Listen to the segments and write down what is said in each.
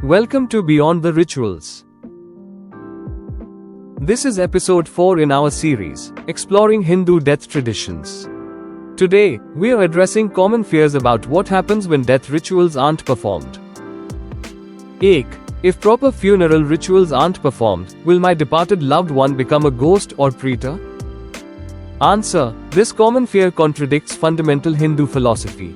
Welcome to Beyond the Rituals. This is episode 4 in our series, Exploring Hindu Death Traditions. Today, we are addressing common fears about what happens when death rituals aren't performed. 1. If proper funeral rituals aren't performed, will my departed loved one become a ghost or preta? Answer: this common fear contradicts fundamental Hindu philosophy.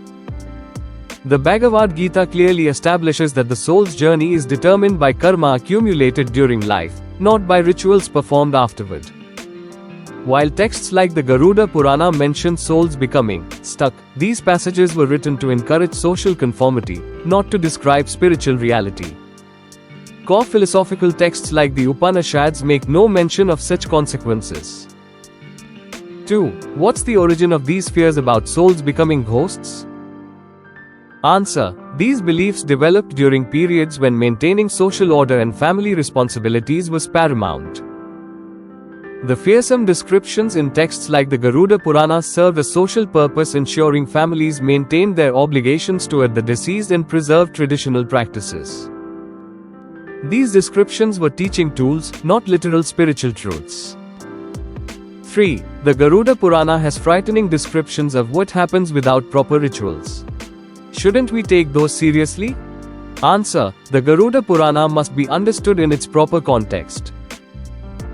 The Bhagavad Gita clearly establishes that the soul's journey is determined by karma accumulated during life, not by rituals performed afterward. While texts like the Garuda Purana mention souls becoming stuck, these passages were written to encourage social conformity, not to describe spiritual reality. Core philosophical texts like the Upanishads make no mention of such consequences. 2. What's the origin of these fears about souls becoming ghosts? Answer: these beliefs developed during periods when maintaining social order and family responsibilities was paramount. The fearsome descriptions in texts like the Garuda Purana served a social purpose, ensuring families maintained their obligations toward the deceased and preserved traditional practices. These descriptions were teaching tools, not literal spiritual truths. 3. The Garuda Purana has frightening descriptions of what happens without proper rituals. Shouldn't we take those seriously? Answer: the Garuda Purana must be understood in its proper context.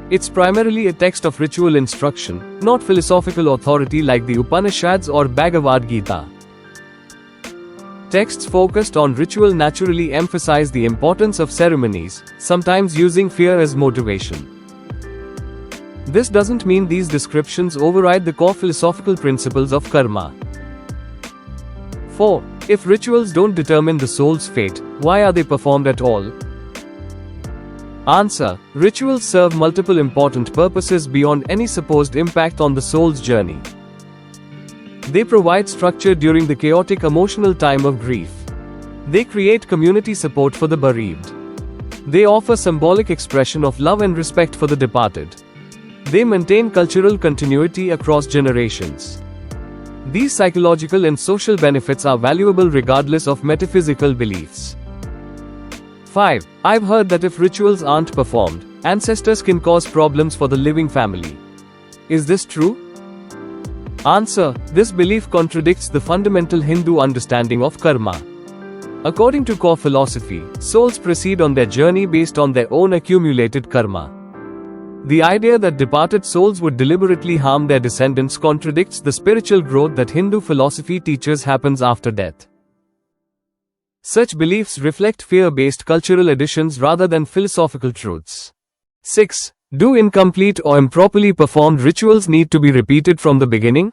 It's primarily a text of ritual instruction, not philosophical authority like the Upanishads or Bhagavad Gita. Texts focused on ritual naturally emphasize the importance of ceremonies, sometimes using fear as motivation. This doesn't mean these descriptions override the core philosophical principles of karma. 4. If rituals don't determine the soul's fate, why are they performed at all? Answer: rituals serve multiple important purposes beyond any supposed impact on the soul's journey. They provide structure during the chaotic emotional time of grief. They create community support for the bereaved. They offer symbolic expression of love and respect for the departed. They maintain cultural continuity across generations. These psychological and social benefits are valuable regardless of metaphysical beliefs. 5. I've heard that if rituals aren't performed, ancestors can cause problems for the living family. Is this true? Answer: this belief contradicts the fundamental Hindu understanding of karma. According to core philosophy, souls proceed on their journey based on their own accumulated karma. The idea that departed souls would deliberately harm their descendants contradicts the spiritual growth that Hindu philosophy teaches happens after death. Such beliefs reflect fear-based cultural additions rather than philosophical truths. 6. Do incomplete or improperly performed rituals need to be repeated from the beginning?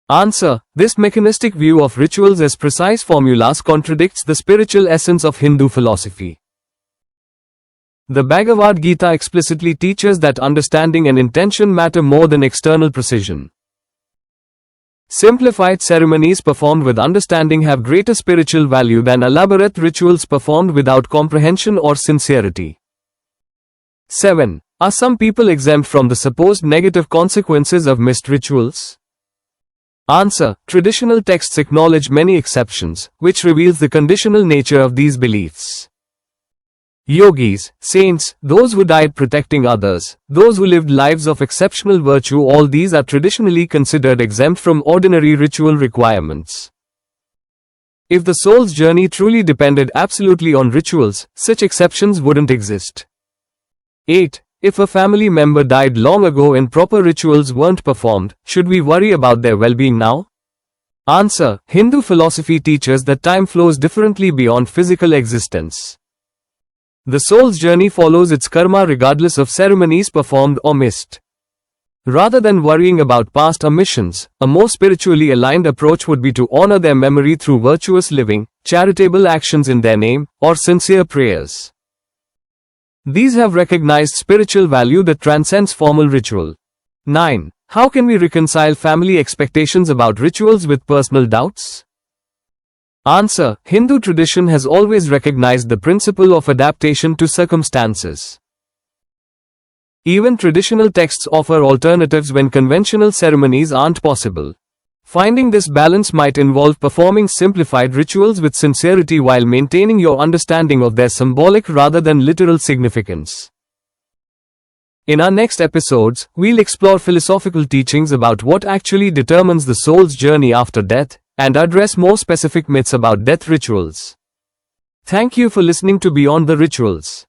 Answer: this mechanistic view of rituals as precise formulas contradicts the spiritual essence of Hindu philosophy. The Bhagavad Gita explicitly teaches that understanding and intention matter more than external precision. Simplified ceremonies performed with understanding have greater spiritual value than elaborate rituals performed without comprehension or sincerity. 7. Are some people exempt from the supposed negative consequences of missed rituals? Answer: traditional texts acknowledge many exceptions, which reveals the conditional nature of these beliefs. Yogis, saints, those who died protecting others, those who lived lives of exceptional virtue, all these are traditionally considered exempt from ordinary ritual requirements. If the soul's journey truly depended absolutely on rituals, such exceptions wouldn't exist. 8. If a family member died long ago and proper rituals weren't performed, should we worry about their well-being now? Answer: Hindu philosophy teaches that time flows differently beyond physical existence. The soul's journey follows its karma regardless of ceremonies performed or missed. Rather than worrying about past omissions, a more spiritually aligned approach would be to honor their memory through virtuous living, charitable actions in their name, or sincere prayers. These have recognized spiritual value that transcends formal ritual. 9. How can we reconcile family expectations about rituals with personal doubts? Answer: Hindu tradition has always recognized the principle of adaptation to circumstances. Even traditional texts offer alternatives when conventional ceremonies aren't possible. Finding this balance might involve performing simplified rituals with sincerity while maintaining your understanding of their symbolic rather than literal significance. In our next episodes, we'll explore philosophical teachings about what actually determines the soul's journey after death, and address more specific myths about death rituals. Thank you for listening to Beyond the Rituals.